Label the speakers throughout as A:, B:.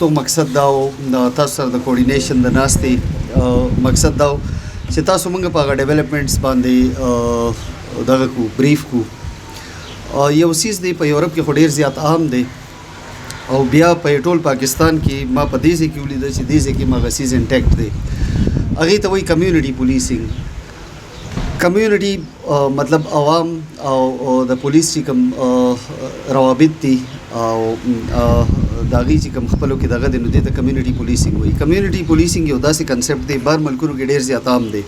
A: غوښتو مقصد دا و تاسو سره د کوارډینیشن د ناستې مقصد دا و چې تاسو موږ په هغه ډیولپمنټس باندې دغه کو بریف کو. یو سیز دی په یورپ کې خو ډېر زیات عام دی او بیا په ټول پاکستان کې ما په دې ځای کې ولیده چې دې ځای کې مغه سیز انټیکټ دی. هغې ته وایي کمیونټي پولیسینګ. کمیونټي مطلب عوام او د پولیس چې کوم روابط دي او د هغې چې کوم خپلو کې دغه دی نو دې ته کمیونټي پولیسینګ وایي. کمیونټي پولیسینګ یو داسې کنسپټ دی بهر ملکونو کې ډېر زیات عام دی.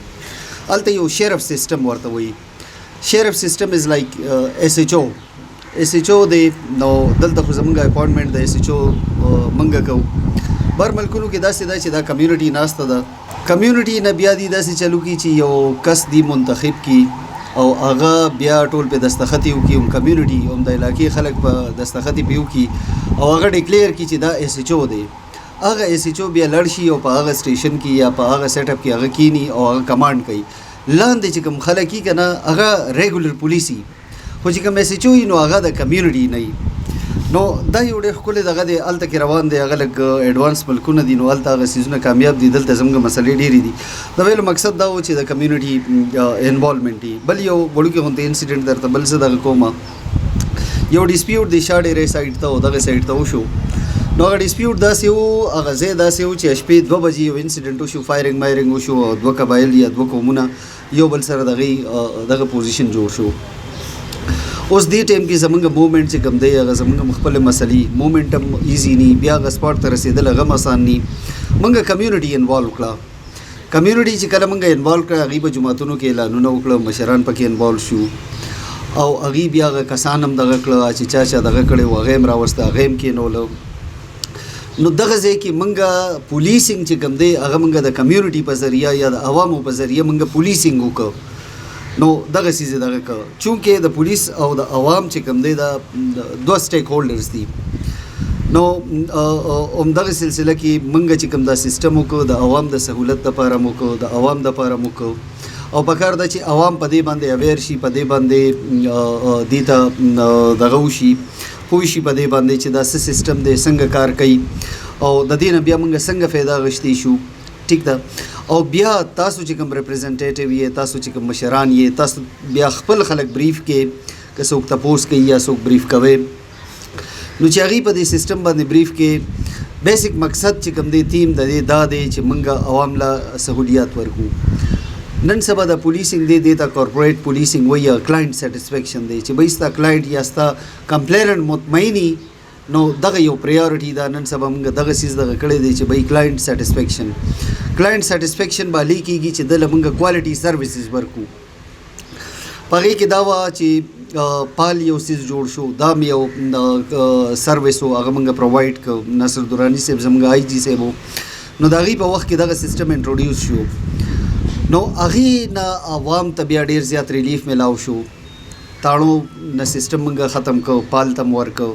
A: هلته یو شیرف سیسټم ورته وایي. شیرف سیسټم از لایک ایس ایچ او دی. نو دلته خو زمونږ اپاینټمنټ د ایس ایچ او مونږ کوو. بهر ملکونو کې داسې ده چې دا کمیونټي ناسته ده. کمیونټي نه بیا دي داسې چلو کی چې یو کس دی منتخب کی او هغه بیا ټول په دستخط یو کی هم کمیونټي هم د علاقې خلک په دستخط پیو کی او هغه ډیکلیئر کی چې دا ایس ایچ او دی. هغه ایس ایچ او بیا لړ شي او په هغه سټیشن کې یا په هغه سیټ اپ کې هغه کینی او هغه کمانډ کوي. لاندې چې کوم خلک کی کنه هغه ریګولر پولیسي خو چې کوم ایس ایچ او نو هغه د کمیونټي نه. نو دا یو ډېر ښکلی دغه دی. هلته کې روان دی هغه لږ ایډوانس ملکونه دي نو هلته هغه څیزونه کامیاب دي. دلته زموږ مسلې ډېرې دي. د ویلو مقصد دا و چې د کمیونټي انوالومنټ وي. بل یو وړوکی غونتی انسیډنټ درته بل څه دغه کومه. یو ډسپیوټ دی شا ډېرې سایډ ته او دغه سایډ ته وشو. نو هغه ډسپیوټ داسې و هغه ځای داسې و چې شپې 2 بجې یو انسیډنټ وشو. فایرنګ مایرنګ وشو او 2 قبایل یا 2 قومونه یو بل سره دغه پوزیشن جوړ شو. اوس دې ټایم کې زمونږ موومنټ چې کوم دی هغه زمونږ خپل مسلې موومنټ هم ایزي نی بیا هغه سپاټ ته رسېدل هغه هم اسان نی. موږ کمیونټي انوالو کړه. کمیونټي چې کله موږ انوالو کړه هغې په جوماتونو کې اعلانونه وکړه مشران پکې انوالو شو او هغې بیا هغه کسان هم دغه کړه چې چا دغه کړی و هغه هم راوسته هغه هم کېنوله. نو دغه ځای کې موږ پولیسینګ چې کوم دی هغه موږ د کمیونټي په ذریعه یا د عوامو په ذریعه موږ پولیسینګ وکړو. نو دغه سیز دغه که چونکې د پولیس او د عوام چې کوم دی دا 2 سټیک هولډرز دي. نو همدغه سلسله کې موږ چې کوم دا سیسټم وکړو د عوام د سهولت دپاره مو وکړو د عوام دپاره مو وکړو او پکار ده چې عوام په دې باندې اویر شي په دې باندې دې ته دغه وشي پوه شي په دې باندې چې دا څه سیسټم دی څنګه کار کوي او د دې نه بیا موږ څنګه فایده اخیستی شو. ټیک ده. او بیا تاسو چې کوم ریپرزنټیټیو یې تاسو چې کوم مشران یې تاسو بیا خپل خلک بریف کې که څوک تپوس کوي یا څوک بریف کوي نو چې هغې په دې سیسټم باندې بریف کې بیسک مقصد چې کوم دی تیم د دې دا دی چې موږ عوام له سهولیات ورکو. نن سبا د پولیسینګ دی دې ته کارپوریټ پولیسینګ وایي یا کلاینټ سیټسفیکشن دی چې بهی ستا کلاینټ یا ستا کمپلیننټ مطمئني نو دغه یو پریارټي ده. نن سبا موږ دغه سیز دغه کړی دی چې بهی کلاینټ سیټسفیکشن به علی کېږي چې دله موږ کوالټي سروسز ورکو. په هغې کې دا وه چې پال یو سیز جوړ شو دا م یو سروس و هغه موږ پرووایډ کړو. نصر دراني صاحب زموږ آی جي صاحب و نو د هغې په وخت کې دغه سیسټم انټروډیوس شو. نو هغې نه عوام ته بیا ډېر زیات ریلیف میلاو شو. تاړو نه سیسټم موږ ختم کړو پال ته م ورکړو.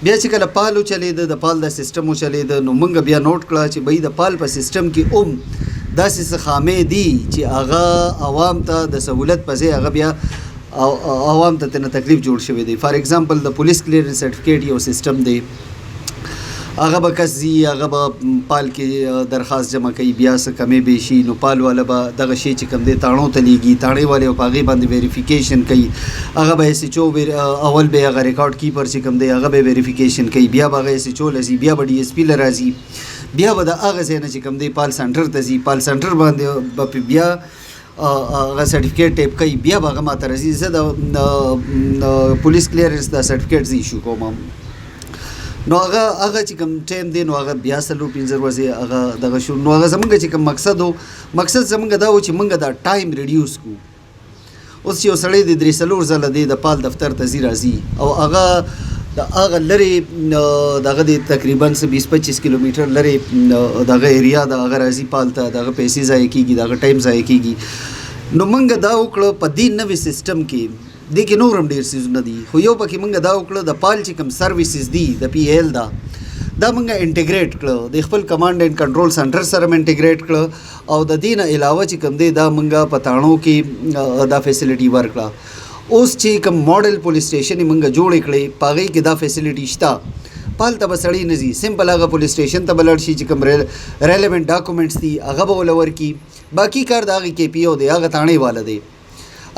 A: بیا چې کله پال وچلېده د پال د سیسټم وچلېده نو موږ بیا نوټ کړه چې بهی د پال په سیسټم کې داسې څه خامې دي چې هغه عوام ته د سهولت په ځای هغه بیا عوام ته ترنه تکلیف جوړ شوی دی. فار ایگزامپل د پولیس کلیرنس سرټیفکیټ یو سیسټم دی هغه به کس ځي هغه به پال کې درخواست جمع کوي بیا څه کمې به شي نو پال والا به دغه شی چې کوم دی تاڼو ته لیږي تاڼې والے په هغې باندې ویریفیکیشن کوي هغه به ایس ایچ او اول به هغه ریکارډ کیپر چې کوم دی هغه به ویریفیکیشن کوي بیا به هغه ایس ایچ او له ځي بیا به ډي ایس پي له راځي بیا به د هغه ځای نه چې کوم دی پال سنټر ته ځي پال سنټر باندې به بیا هغه سرټیفکیټ ټیپ کوي بیا به هغه ماته راځي زه د پولیس کلیرنس دا سرټیفکیټ زه ایشو کوم. نو هغه چې کوم ټایم دی نو هغه بیا 4-5 ورځې هغه دغه شو. نو هغه زمونږ چې کوم مقصد زمونږ دا و چې موږ دا ټایم ریډیوس کړو. اوس یو سړی د 3-4 ځله دی د پال دفتر ته ځي راځي او هغه د هغه لرې دغه د تقریبا 20-25 کیلومیټر لرې دغه ایریا د هغه راځي پال ته دغه پیسې ضایع کېږي دغه ټایم ضایع کېږي. نو موږ دا وکړه په دې نوې سیسټم کې دې کې نور هم ډېر څیزونه دي خو یو پکې موږ دا وکړه د پال چې کوم سروسز دي د پی ایل دا موږ انټیګریټ کړه د خپل کمانډ اینډ کنټرول سنټر سره م انټیګریټ کړه او د دې نه علاوه چې کوم دی دا موږ په تاڼو کې دا فیسیلیټي ورکړه. اوس چې کوم ماډل پولیس سټیشن موږ جوړ کړی په هغې کې دا فیسیلیټي شته پال ته به سړی نه ځي سمپل هغه پولیس سټیشن ته به لاړ شي چې کوم ریلیونټ ډاکومنټس دي هغه به ولور کي باقي کار د هغې کې پی او دی هغه تاڼې والا دی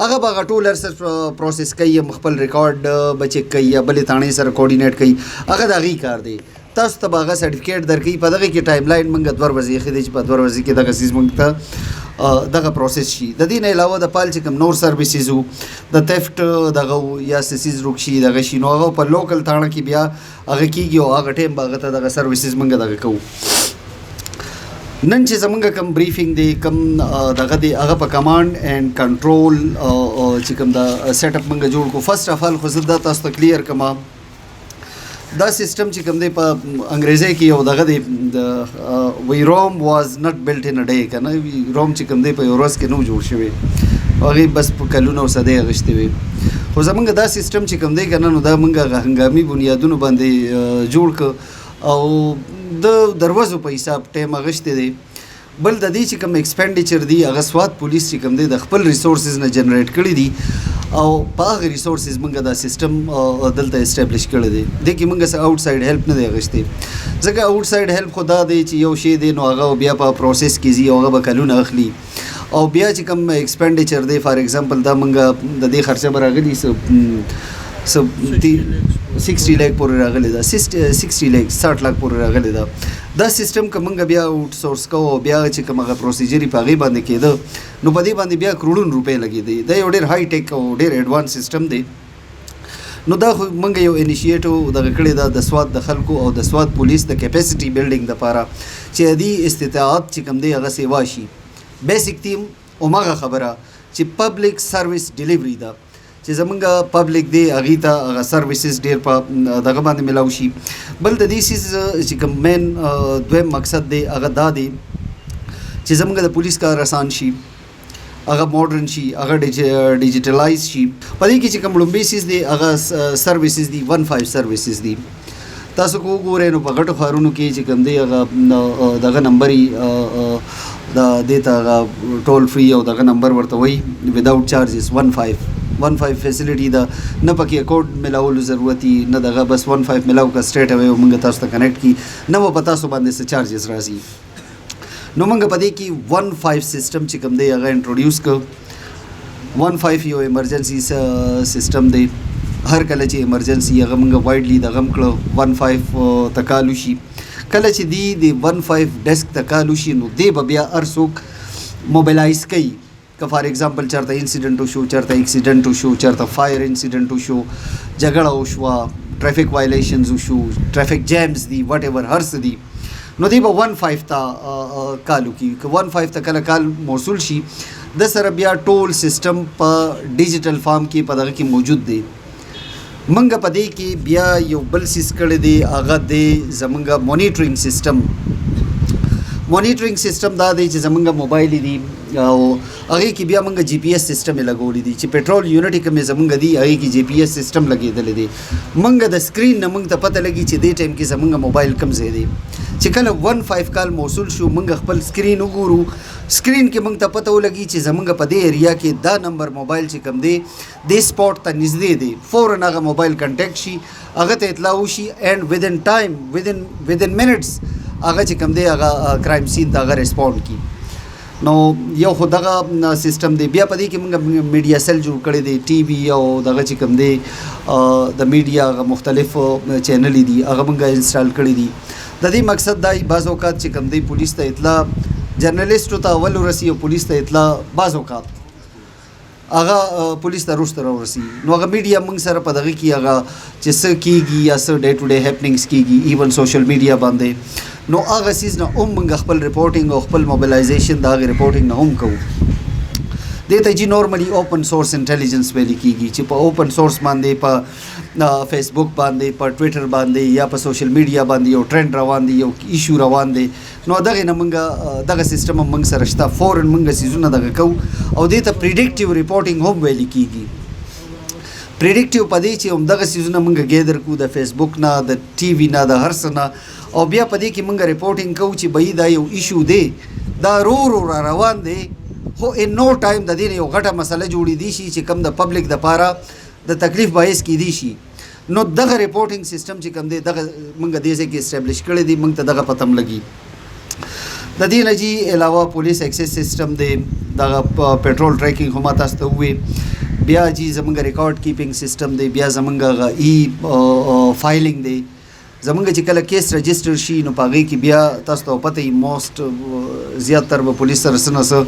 A: هغه به هغه ټول هر څه پروسس کوي خپل ریکارډ به چیک کوي یا بلې تاڼې سره کوارډینیټ کوي هغه د هغې کار دی تاسو ته به هغه سرټیفکیټ درکوي په دغه کې ټایم لاین موږ 2 ورځې ایښی دی چې په 2 ورځې کې دغه څیز موږ ته دغه پروسس شي د دې نه علاوه د پال چې کوم نور سروسز وو د تیفټ دغه یا سیسیز روک شي دغه شي نو هغه په لوکل تاڼه کې بیا هغه کېږي او هغه ټایم به هغه ته دغه سروسز موږ دغه کوو نن چې زمونږ کم بریفینګ دی کم دغه دی هغه په کمانډ اینډ کنټرول چې کوم دا سیټ اپ موږ جوړ کړو فرسټ اف آل خو زه دا تاسو ته کلیر کما دا سیستم چې کوم دی په انګریزي کې یو دغه دی وی روم واز ناٹ بلټ ان ا ډے کنه روم چې کوم دی په یو ورځ کې نو جوړ شوی هغه بس په کلونو او صدې غشتي وي خو زمونږ دا سیستم چې کوم دی کنه نو دا موږ هنګامي بنیادونو باندې جوړ ک او د دروازو په حساب ټایم غشتي دی بل د دې چې کوم ایکسپینډیچر دی هغه سواد پولیس چې کوم دی د خپل ریسورسز نه جنریټ کړي دي او په هغه ریسورسز موږ دا سیستم دلته اسټابلیش کړی دی د کې موږ سره آوټ ساید هیلپ نه دی غشتي ځکه آوټ ساید هیلپ خو دا دی چې یو شی دی نو هغه بیا په پروسس کې زی او هغه به کلونه اخلي او بیا چې کوم ایکسپینډیچر دی فار ایگزامپل دا موږ د دې خرچه براغلی 60 लाख پورې راغلی دا 60 लाख 60 लाख پورې راغلی دا سیستم که موږ بیا آوټ سورس کوو بیا چې کوم هغه پروسیجر په هغې باندې کېده نو په دې باندې بیا کروڑونه روپۍ لګېدی دا یو ډېر های ټیک او ډېر ایډوانس سیستم دی نو دا خو موږ یو انیشیټو دغه کړی دا د سواد د خلکو او د سواد پولیس د کیپیسټي بلډینګ دپاره چې دې استطاعت چې کوم دی هغه سیوا شي بیسک تیم هماغه خبره چې پبلک سرویس ډیلیوري ده چې زمونږ پبلک دی هغې ته هغه سروسز ډېر په دغه باندې ملاو شي بل د دې سیز چې کوم مین دویم مقصد دی هغه دا دی چې زمونږ د پولیس کار آسان شي هغه ماډرن شي هغه ډیجیټلایز شي په دې کې چې کوم لومبی سیز دی هغه سروسز دی 15 سروسز دی تاسو کو وګورئ نو په غټو ښارونو کې چې کوم دی هغه دغه نمبر د دې ته هغه ټول فری او دغه نمبر ورته وایي وداوټ چارجز 15 فیسیلیټي ده نه پکې کوډ ملاولو ضرورت نه دغه بس 15 ملاو کا سټریټ اوی موږ تاسو ته کنیکټ کی نه و پتا سو باندې څه چارجز راځي نو موږ په دې کې 15 سیستم چې کوم دی هغه انټروډیوس ک 15 یو ایمرجنسي سیستم دی هر کله چې ایمرجنسي هغه موږ وایډلی دغه کړو 15 تکالو شي کله چې دی 15 ډیسک تکالو شي نو دی بیا ارڅوک موبیلایز کوي که فار ایگزامپل چرته انسیډنټ وشو چرته ایکسیډنټ وشو چرته فایر انسیډنټ وشو جګړه وشوه ټریفک وایلیشنز وشو ټریفک جیمز دي وټ ایور هر څه دي نو دی به 15 ته کالو کی که 15 ته کله کال موصول شي د سره بیا ټول سیستم په ډیجیټل فارم کې په دغه کې موجود دی منګه په دې کې بیا یو بل سیس کړی دی هغه دی زمونږ مونیټرینګ سیستم دا دی چې زمونږ موبایل دی او هغې کې بیا موږ جی پی ایس سیسټم یې لګولی دی چې پټرول یونټ کومې زمونږ دي هغې کې جی پی ایس سیسټم لګېدلی دی موږ د سکرین نه موږ ته پته لګي چې دې ټایم کې زمونږ موبایل کوم ځای دی چې کله 15 کال موصول شو موږ خپل سکرین وګورو سکرین کې موږ ته پته ولګي چې زمونږ په دې ایریا کې دا نمبر موبایل چې کوم دی دې سپاټ ته نږدې دی فوراً هغه موبایل کنټیکټ شي هغه ته اطلاع وشي اینډ ودن ټایم ودن منټس هغه چې کوم دی هغه کرایم سین ته هغه ریسپونډ کی نو یو خو دغه سیستم دی بیا په دې کې موږ میډیا سیل جوړ کړی دی ټي وي او دغه چې کوم دی د میډیا هغه مختلف چینلې دي هغه موږ انسټال کړي دي د دې مقصد دا بعض اوقات چې کوم دی پولیس ته اطلاع جرنالیسټو ته اول ورسي او پولیس ته اطلاع بعض اوقات هغه پولیس ته وروسته راورسي نو هغه میډیا موږ سره په دغه کې هغه چې څه کېږي یا څه ډے ټو ډے هیپننګس کېږي ایون سوشل میډیا باندې نو هغه سیز نه موږ خپل رپورټینګ او خپل موبیلایزیشن د هغې رپورټینګ نه هم کوو دې ته چې نورملی اوپن سورس انټیلیجنس ویلې کېږي چې په اوپن سورس باندې په فیسبوک باندې په ټویټر باندې یا په سوشل میډیا باندې یو ټرینډ روان دی یو ایشو روان دی نو دغې نه موږ دغه سیسټم هم موږ سره شته فوراً موږ سیزونه دغه کوو او دې ته پریډکټیو رپورټینګ هم ویلې کېږي پریډکټیو په دې چې همدغه سیزونه موږ ګیدر کړو د فیسبوک نه د ټي وي نه د هر څه نه او بیا په دې کې موږ رپورټینګ کوو چې بهي دا یو ایشو دی دا رو را روان دی خو ان نو ټایم د دې نه یو غټه مسله جوړېدی شي چې کوم د پبلک دپاره د تکلیف باعث کېدی شي نو دغه ریپورټینګ سیستم چې کوم دی دغه موږ دې ځای کې اسټابلیش کړی دی، موږ ته دغه پتم لګي. د دې نه جی علاوه پولیس ایکسس سیستم دی، دغه پټرول ټریکینګ هم تاسو ته وې، بیا جی زمونږ ریکارډ کیپینګ سیستم دی، بیا زمونږ ای فایلینګ دی. زمونږ چې کله کیس رجسټر شي نو په هغې کې بیا تاسو ته پته یي موسټ زیاتر به پولیس سره څه نه څه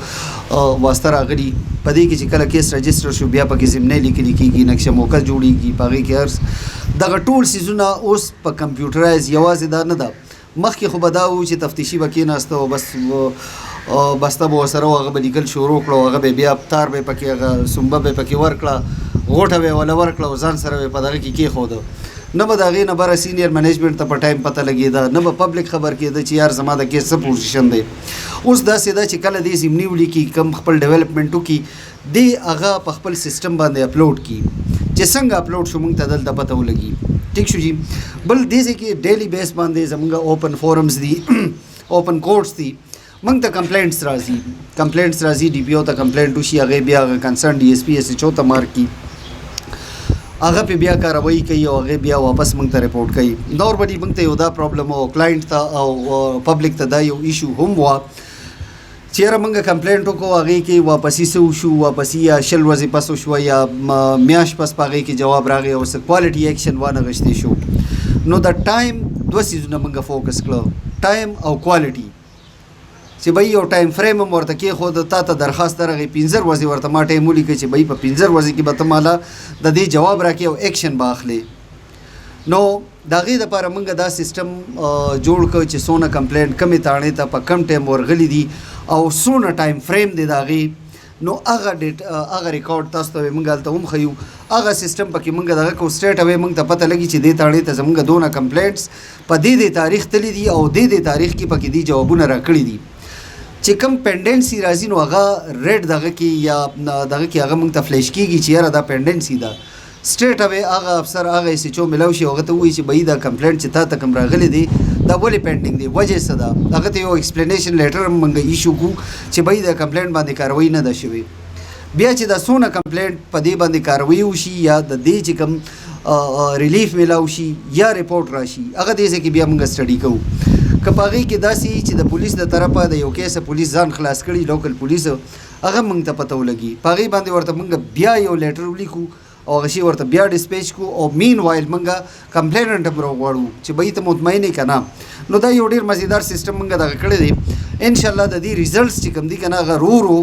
A: واسطه راغلي. په دې کې چې کله کیس رجسټر شو بیا پکې ضمنۍ لیکلي کېږي، نقشه موقع جوړېږي، په هغې کې هر دغه ټول څیزونه اوس په کمپیوټرایز یوازې دا نه ده. مخکې خو به دا و چې تفتیشي به کېناسته او بس بسته به ورسره و، هغه به لیکل شروع کړه، هغه به بیا تار به پکې هغه سنبه به پکې ورکړه، غوټه به یې وله ورکړه او ځان سره به په دغه کې کېښوده. نه به د هغې نه بره سینیر منیجمنټ ته په ټایم پته لګېده، نه به پبلک خبر کېده چې یار زما د کیس څه پوزیشن دی. اوس داسې ده چې کله دې ضمني ولیکي کم خپل ډیولپمنټ وکړي، دې هغه په خپل سیسټم باندې اپلوډ کړي، چې څنګه اپلوډ شو موږ ته دلته پته ولګي. ٹھیک شو جی. بل دې ځای کې ډیلی بیس باندې زموږ اوپن فورمز دي، اوپن کورټس دي، موږ ته کمپلینټس راځي، ډي پی او ته کمپلینټ وشي، هغې بیا هغه کنسرن ډي ایس پي ایس ایچ او ته مارک کړي، هغه پې بیا کاروایي کوي او هغې بیا واپس موږ ته رپورټ کوي. نورملي موږ ته یو دا پرابلم او کلاینټ ته او پبلک ته دا یو ایشو هم وه چې یاره موږ کمپلینټ وکړو، هغې کې واپسي څه وشو، واپسي یا 20 ورځې پس وشوه یا میاشت پس په هغې کې جواب راغی او څه کوالټي ایکشن وانغښتی شو. نو د ټایم دوه څیزونه موږ فوکس کړه، ټایم او کوالټي، چې بھائی یو ټایم فریم هم ورته کېښود، تا ته درخواست درغی 15 ورځې ورته ما ټایم ولیکه چې بھائی په 15 ورځې کې به ته ماله د دې جواب راکړې او ایکشن به اخلې. نو د هغې دپاره موږ دا سیسټم جوړ کړ چې څونه کمپلینټ کمې تاڼې ته په کم ټایم ورغلي دي او څونه ټایم فریم دی د هغې، نو هغه ریکارډ تاسو ته موږ هلته هم ښیو، هغه سیسټم پکې موږ دغه کړو، سټریټ اوی موږ ته پته لګي چې دې تاڼې ته زموږ دونه کمپلینټس په دې تاریخ تللي دي او دې تاریخ کې پکې دې جوابونه راکړي دي. چې کوم پینډنسي راځي نو هغه ریډ دغه کې یا دغه کې هغه موږ ته فلیش کېږي چې یاره دا پینډنسي ده. سټریټ اوی هغه افسر هغه ایس ایچ او میلاو شي، هغه ته ووایي چې بھائی دا کمپلینټ چې تا ته کوم راغلی دی دا ولې پینډینګ دی، وجه څه ده، هغه ته یو ایکسپلینیشن لیټر هم موږ ایشو کړو چې بھائی دا کمپلینټ باندې کاروایي نه ده شوې. بیا چې دا څونه کمپلینټ په دې باندې کاروایي وشي یا د دې چې کوم ریلیف میلاو شي یا رپورټ راشي، هغه دې ځای کې بیا موږ سټډي کوو. که په هغې کې داسې چې د پولیس د طرفه د یو کیسه پولیس ځان خلاص کړي، لوکل پولیس، هغه موږ ته پته ولګي، په هغې باندې ورته موږ بیا یو لیټر ولیکو او هغه شی ورته بیا ډسپیچ کو او مین وایل موږ کمپلیننټ هم راغواړو چې بھائی ته مطمئن یې که نه. نو دا یو ډېر مزیدار سیسټم موږ دغه کړی دی. انشاءالله د دې ریزلټس چې کوم دي که نه هغه ورو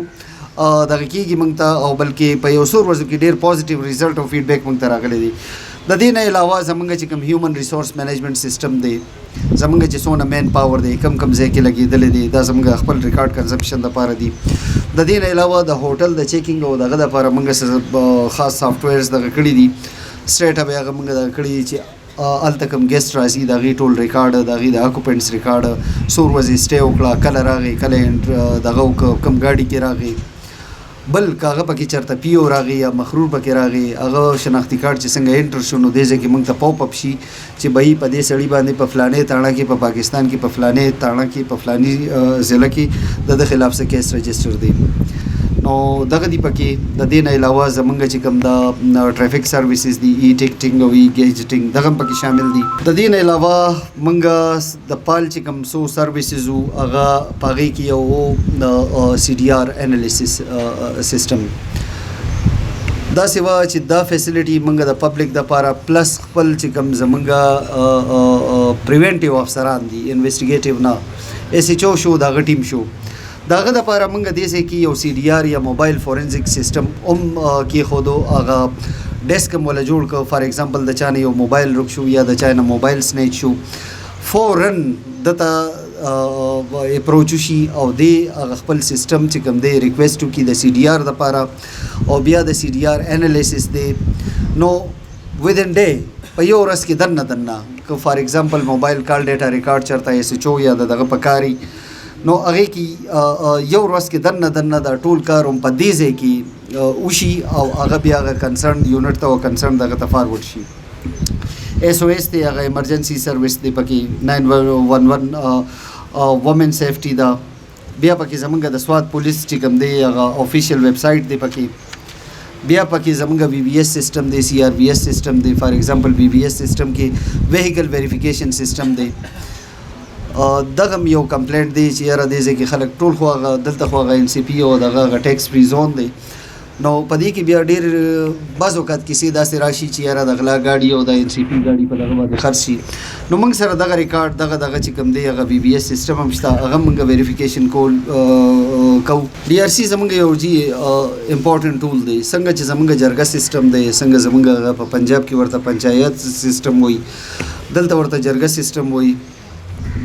A: دغه کېږي موږ ته، او بلکې په یو څو ورځو کې ډېر پازیټیو ریزلټ او فیډبیک موږ ته راغلی دی. د دې نه علاوه زموږ چې کوم هیومن ریسورس مینجمنټ سیسټم دی، زموږ چې څونه مین پاور دی کم ځای کې لګېدلی دی، دا زموږ خپل ریکارډ کنزمپشن دپاره دي. د دې نه علاوه د هوټل د چیکینګ او دغه دپاره موږ خاص سافټویرز دغه کړي دي، سټریټ اوی هغه موږ دغه کړي دي چې هلته کوم ګیسټ راځي د هغې ټول ریکارډ، د هغې د اکوپنټس ریکارډ، څو ورځې سټې وکړه، کله راغی، کله دغه وکړه، کوم ګاډي کې راغی، بل که هغه پکې چېرته پي او راغی یا مخرور پکې راغی، هغه شناختي کارډ چې څنګه انټر شو نو دې ځای کې موږ ته پاپ اپ شي چې بھائی په دې سړي باندې په فلانې تاڼه کې، په پاکستان کې په فلانې تاڼه کې، په فلاني ضلع کې د خلاف څه کیس رجسټر دی. نو دغه دی پکې. د دې نه علاوه زمونږ چې کوم د ټرافیک سروسز دي، ای ټیکټینګ او ای ګیجټینګ، دغه هم پکې شامل دي. د دې نه علاوه موږ د پال چې کوم څو سروسز وو هغه په هغې کې یو سی ډي آر انالیسس سیسټم داسې وه چې دا فیسیلیټي موږ د پبلک دپاره پلس خپل چې کوم زمونږ پریونټیو افسران دي، انویسټیګیټیو نه، ایس ایچ او شو، د هغه ټیم شو، د هغه دپاره موږ دې ځای کې یو سی ډي آر یا موبایل فورنزیک سیسټم هم کېښودو. هغه ډیسک هم وله جوړ کړو. فار ایگزامپل د چا نه یو موبایل ورک شو یا د چا نه موبایل سنیچ شو، فوراً دته اپروچ وشي او دې هغه خپل سیسټم چې کوم دی ریکویسټ وکړي د سی ډي آر دپاره او بیا د سی ډي آر انالیسس دی. نو ودن ډے په یو ورځ کې دننه که فار ایگزامپل موبایل کال ډیټا ریکارډ چېرته ایس ایچ او یا دغه په کاري، نو هغې کې یو ورځ کې دننه دا ټول کار هم په دې ځای کې وشي او هغه بیا هغه کنسرن یونټ ته او کنسرن دغه ته فارورډ شي. ایس او ایس دی، هغه ایمرجنسي سروس دی، پکې 911 وومن سیفټي ده، بیا پکې زمونږ د سوات پولیس چې کوم دی هغه افیشیل ویب سایټ دی پکې، بیا پکې زمونږ VVS سیستم دی CRVS سیستم دی فار ایگزامپل VVS سیستم کې ویهیکل ویریفیکیشن سیستم دی دغه یو کمپلینټ دی چې یاره دې ځای کې خلک ټول خو هغه دلته خو هغه NCP او دغه ټیکس فری زون دی نو په دې کې بیا ډېر بعض اوقات کیسې داسې راشي چې یاره د غلا ګاډي او د NCP ګاډي په دغه باندې خرڅ شي نو موږ سره دغه ریکارډ دغه چې کوم دی هغه VVS سیستم هم شته هغه موږ ویریفیکیشن کوو DRC زمونږ یو جی امپورټنټ ټول دی څنګه چې زمونږ جرګه سیستم دی څنګه زمونږ په پنجاب کې ورته پنچایت سیستم وایي دلته ورته جرګه سیستم وایي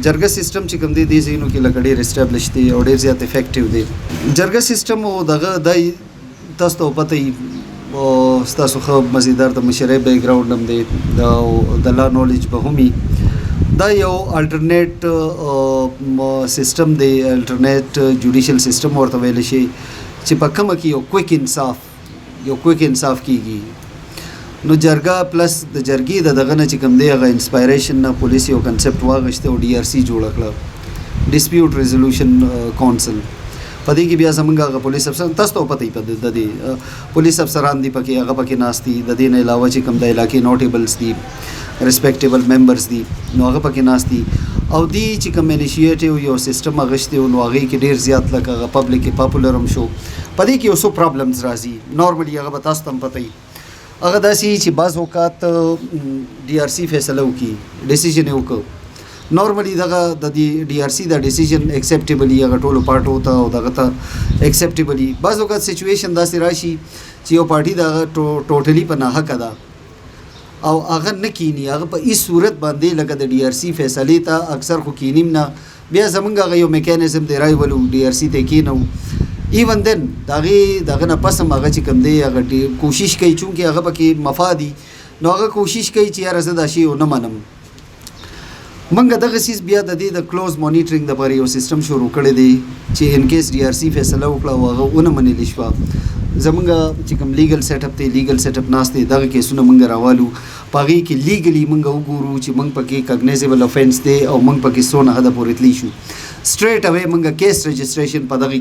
A: جرګه سیستم چې کوم دی دې ځایونو کې لکه ډېر اسټابلیش دی او ډېر زیات افیکټیو دی جرګه سیستم او دغه دی تاسو ته پته وي ستاسو ښه مزیدار د مشرۍ بیک ګراونډ هم دی د لا نالج به هم وي دا یو الټرنیټ سیستم دی الټرنیټ جوډیشل سیستم ورته ویلی شي چې په کومه کې یو کویک انصاف کیږي نو جرګه پلس د جرګې د دغه نه چې کوم دی هغه انسپایریشن نه پولیس یو کنسپټ واغېسته او DRC جوړه کړه ډسپیوټ ریزولوشن کونسل په دې کې بیا زمونږ هغه پولیس افسران تاسو ته پته وي د دې پولیس افسران دي پکې هغه پکې ناست دي د دې نه علاوه چې کوم د علاقې نوټیبلز دي ریسپیکټیبل ممبرز دي نو هغه پکې ناست دي او دی چې کوم انیشیټیو یو سیستم اغشتي نو هغې کې ډېر زیات لکه هغه پبلک کې پاپولر هم شو په دې کې یو څو پرابلمز راځي نارملي هغه به تاسو ته هم پته وي هغه داسې چې بعض اوقات DRC فیصله وکړي ډیسیژن یې وکړو نارملی دغه د DRC د ډیسیژن ایکسیپټیبلی هغه ټولو پارټو ته او دغه ته ایکسیپټیبلی بعض اوقات سچویشن داسې راشي چې یو پارټي دغه ټوټلی په ناحقه ده او هغه نه کینی هغه په هیڅ صورت باندې لکه د DRC فیصلې ته اکثر خو کینیم نه بیا زمونږ هغه یو میکانیزم دی رایولو DRC ته کینو ایون دین دغه نه پس هم هغه چې کوم دی هغه کوشش کوي چونکې هغه پکې مفادي نو هغه کوشش کوي چې یاره زه دا شی ونه منم منګه دغه سیس بیا د دې د کلوز مانیټرینګ دپاره یو سیستم شروع کړی دی چې ان کیس DRC فیصله وکړه او هغه ونه منلې شوه زمونږ چې کوم لیګل سیټ اپ دی لیګل سیټ اپ ناست دی دغه کیسونه موږ راوالو په هغې کې لیګلي موږ وګورو چې موږ پکې کاګنیزیبل افینس دی او موږ پکې څونه حده پورې تللی شو سټریټ اوی موږ کیس رجسټریشن په دغه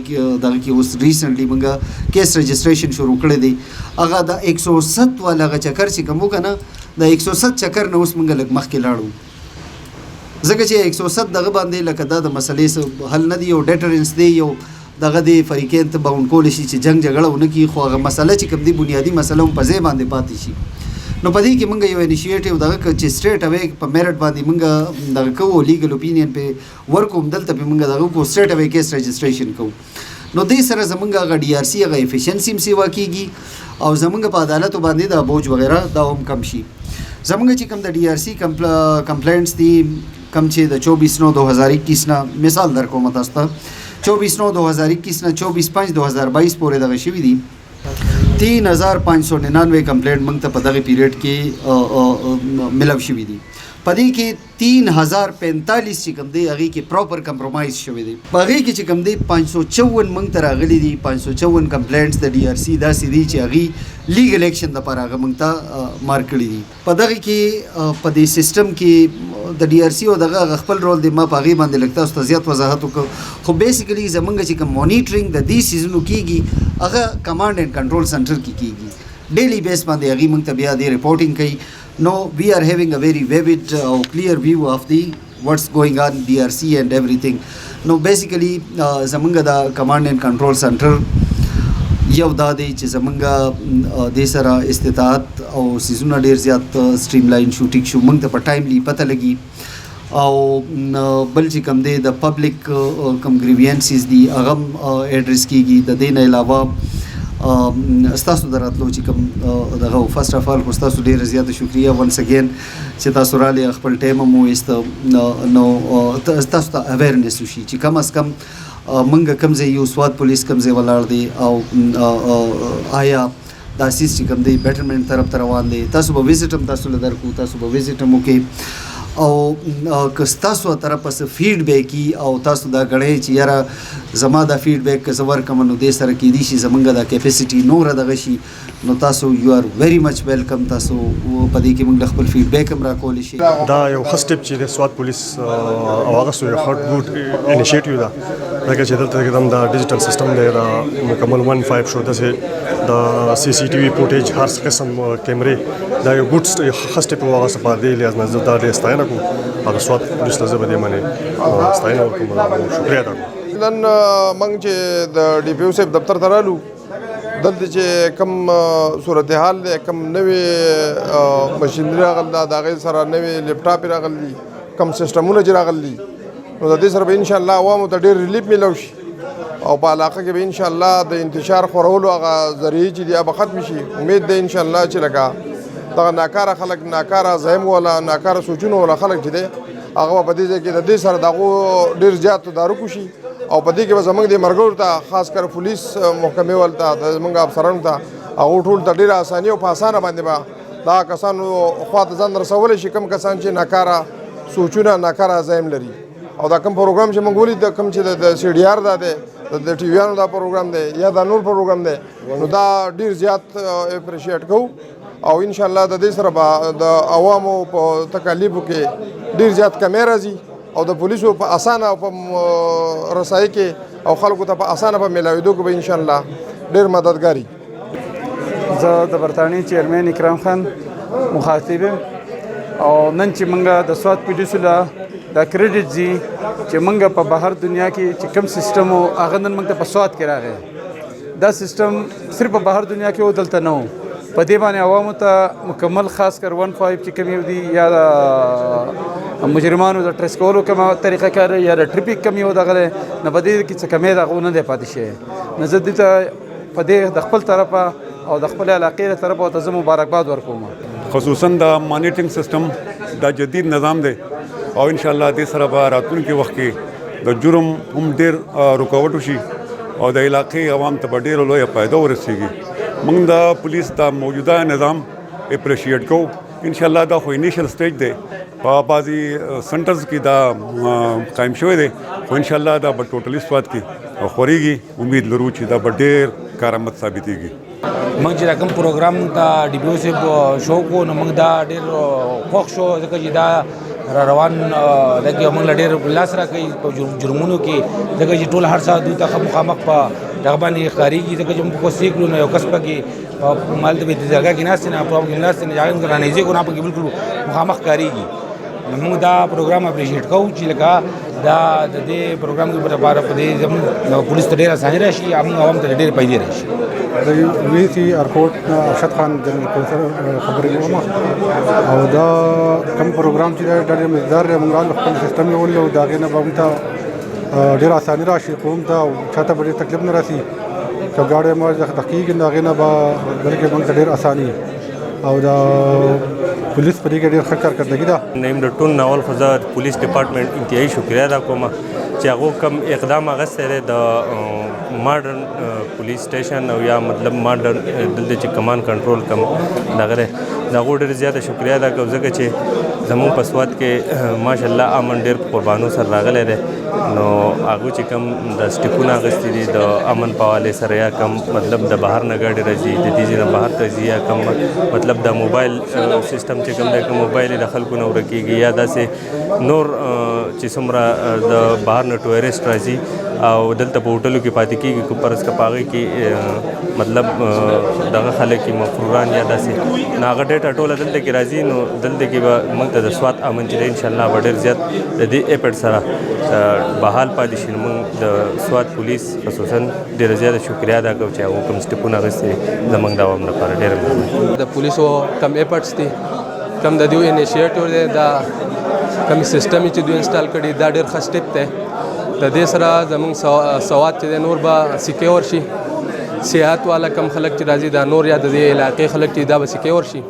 A: کې اوس ریسنټلی موږ کیس رجسټریشن شروع کړی دی هغه د 107 والا هغه چکر چې کوم وکړه د 107 چکر نه اوس موږ لږ مخکې لاړو ځکه چې 107 دغه باندې لکه دا د مسلې حل نه دی یو ډیټرنس دی یو دغه د فریقین ته باونډ کولی شي چې جنګ جګړه ونه کړي خو هغه مسله چې کوم دی بنیادي مسله هم په ځای باندې پاتې شي نو په دې کې موږ یو انیشیټیو دغه چې سټریټ اوی په میرټ باندې موږ دغه کوو لیګل اوپینین پې ورکوم دلته پې موږ دغه کوو سټریټ اوی کیس رجسټریشن کوو نو دې سره زمونږ هغه DRC هغه ایفیشنسي هم سیوا کېږي او زمونږ په عدالتو باندې د بوج وغیره دا هم کم شي زمونږ چې کوم د DRC کمپلینټس دي کم چې د 24/9/2021 نه مثال در کوم تاسو ته 24/9/2021 نه 24/5/2022 پورې دغه شوي دي 3599 کمپلینټ موږ ته په دغه پیریډ کې ملو شوي دي په دې کې 3045 چې کوم دی هغې کې پراپر کمپرومایز شوی دی په هغې کې چې کوم دی 554 موږ ته راغلي دي 554 کمپلینټس د DRC داسې دي چې هغې لیګل ایکشن دپاره هغه موږ ته مارک کړي دي په دغه کې په دې سیسټم کې د DRC او دغه خپل رول دی ما په هغې باندې لږ تاسو ته زیات وضاحت وکړو خو بیسیکلي زموږ چې کوم مانیټرینګ د دې سیزونو کېږي هغه کمانډ اینډ کنټرول سنټر کې کېږي ډیلی بیس باندې هغې موږ ته بیا دې رپورټینګ کوي No, we are having a very vivid or clear view of what's going on DRC and everything. No, basically, zamanga da command and control center یو دا دی چې زمونږ دې سره استطاعت او سیزونه ډېر زیات سټریملاین شو ټیک شو موږ ته په ټایملی پته لګي او بل چې کوم دی د پبلک کوم ګریوینسز دي هغه هم ایډریس کېږي د دې نه علاوه ستاسو د راتلو چې کوم دغه فرسټ اف آل خو ستاسو ډېره زیاته شکریه ونس اګین چې تاسو راغلئ خپل ټایم هم وویسته نو تاسو ته اویرنس وشي چې کم از کم موږ کوم ځای یو سواد پولیس کوم ځای ولاړ دی او آیا دا سیس چې کوم دی بیټرمنټ طرف ته روان دی تاسو به وزټ هم تاسو له درکو تاسو به وزټ هم وکړئ او که ستاسو طرفه څه فیډبیک وي او تاسو دا ګڼئ چې یاره زما دا فیډبیک که زه ورکړم نو دې سره کیدای شي زمونږ دا کیپیسټي نوره دغه شي نو تاسو یو آر ویری مچ ویلکم تاسو په دې کې موږ خپل فیډبیک هم راکولی شي
B: دا یو ښه سټیپ چې د سوات پولیس او هغه یو ښه ګډ انیشیټیو ده لکه چې دلته کوم دا ډیجیټل سیستم دی دا مکمل 15 شو داسې د سی سی ټي وي فوټیج هر قسم کیمرې دا یو ګډ ښه سټیپ و هغه په دې لحاظ نه زه دا ډېر ستاینه کوم او د سوات پولیس ته زه به دې باندې ستاینه وکړم او شکریه ادا کوم
C: نن موږ چې د ډي پي او صاحب دفتر ته رالو دلته چې کم صورتحال دی کم نوې مشینري راغلی ده د هغې سره نوې لیپټاپ یې راغلی دي کم سیسټمونه چې راغلی دي نو د دې سره به انشاءالله عوامو ته ډېر ریلیف میلو شي او په علاقه کې به انشاءالله د انتشار خورولو هغه ذریعې چې دي هغه به ختم شي امید دی انشاءالله چې لکه دغه ناکاره خلک ناکاره ذهن والا ناکاره سوچونه والا خلک چې دی هغه به په دې ځای کې د دې سره د هغو ډېر زیات تدارک وشي او په دې کې به زموږ د ملګرو ته خاص کر پولیس محکمې والو ته زموږ افسرانو ته هغو ټولو ته ډېره اساني او په اسانه باندې به دغه کسانو خوا ته ځان رسولی شي کوم کسان چې ناکاره سوچونه ناکاره ذهن لري او دا کوم پروګرام چې موږ ولید کوم چې د سی ډي آر دا دی د ټي ویانو دا پروګرام دی یا دا نور پروګرام دی نو دا ډېر زیات اپریشیټ کوو او انشاءالله د دې سره به د عوامو په تکالیفو کې ډېر زیات کمی راځي او د پولیسو په اسانه او په رسایي کې او خلکو ته په اسانه په میلاویدو کې به انشاءالله ډېر مددګاري
D: زه د برطانیې چیرمن اکرام خان مخاطب یم او نن چې موږ د سوات پولیسو له دا کریډټ ځي چې موږ په بهر دنیا کې چې کوم سیسټم و هغه نن موږ ته په سوات کې راغی دا سیسټم صرف په بهر دنیا کې و دلته نه و په دې باندې عوامو ته مکمل خاص کر 15 چې کوم یو دي یا مجرمانو د ټریس کولو کومه طریقه کار یا د ټریفیک کم یو دغه نه په دې کې څه کمی دغه نه دی پاتې شي نه زه دې ته په دې د خپل طرفه او د خپل علاقې له طرفه ته زه مبارکباد ورکوم
E: خصوصا د مانیټرینګ سیستم دا جدید نظام دی او ان شاء الله دې سره به راتلونکي وخت کې د جرم هم ډېر رکاوټ وشي او د علاقې عوام ته به ډېره لویه فایده ورسیږي موږ د پولیس د موجوده نظام اپریشیټ کوو ان شاء الله دا خو انیشل سټیج دی په بعضې سنټرز کې دا قایم شوی دی خو ان شاء الله دا به ټوټلي سوات کې خورېږي امید لرو چې دا به ډېر کارآمد ثابتېږي
F: موږ چې دا کوم پروګرام ته ډي پي او صاحب شو کو نو موږ دا ډېر خوښ شو ځکه چې دا روان لکه موږ له ډېر لاس راکوي په جرمونو کې ځکه چې ټول هر ساعت دوی ته مخامخ په دغه باندې ښکارېږي ځکه چې موږ کوشش کړو نو یو کس پکې مال ته به ځای کې ناست نه پروګرام کې ناست نه هغه رانیزي کو نه پکې بالکل مخامخ ښکارېږي نو موږ دا پروګرام اپریشیټ کوو چې لکه دا د دې پروګرام کې لپاره په دې زموږ پولیس ته ډېر اساني راشي موږ عوام ته ډېر پیدې راشي
G: د وی سی ارکوټ ارشد خان جنرال کونسل خبرې کوم او دا کوم پروګرام چې دا ډېر مقدار موږ خپل سیستم یې ولې او دا غنه به ته ډېر اساني راشي کوم ته چاته به تکلیف نه راسي که ګاډی مو د دقیق دا غنه به بلکې موږ ډېر اساني او دا پولیس په دې کې ډېر ښه کارکردګي ده
H: نیم د ټول ناول خزه پولیس ډپارټمنټ انتهایی شکریه ادا کوم چې هغه کم اقدام اغسته دی د ماډرن پولیس سټیشن او یا مطلب ماډرن دلته چې کمان کنټرول کم دغه دغه ډېر زیاته شکریه ادا کوم ځکه چې زموږ په سوات کې ماشاءالله امن ډېر قربانو سره راغلی دی نو هغه چې کم د سټیپونه اخیستي دي د امن په حوالې سره یا کم مطلب د بهر نه ګاډي راځي د دې ځای نه بهر ته ځي یا کم مطلب د موبایل سیستم چې کوم دی که موبایل یې د خلکو نه ورکېږي یا داسې نور چې څومره د بهر نه ټوریسټ راځي او دلته په هوټلو کې پاتې کېږي که فرض که په هغې کې مطلب دغه خلک یې مفروران یا داسې نو هغه ډېټه ټوله دلته کې راځي نو دلته کې به موږ ته د سوات امن چې دی انشاءالله به ډېر زیات د دې ایپټ سره بحال پاتې شي نو موږ د سوات پولیس خصوصا ډېره زیاته شکریه ادا کوو چې هغو کوم سټیپونه اخیستي زموږ د عوام لپاره ډېره مهمه
I: د پولیسو کم ایپټس دي کم د دوی انیشیټیو دی دا کم سیسټم چې دوی انسټال کړي دا ډېر ښه سټیپ دی د دې سره زموږ سوات چې دی نور به سیکیور شي سیاحت والا کم خلک چې راځي دا نور یا د دې علاقې خلک چې دا به سیکیور شي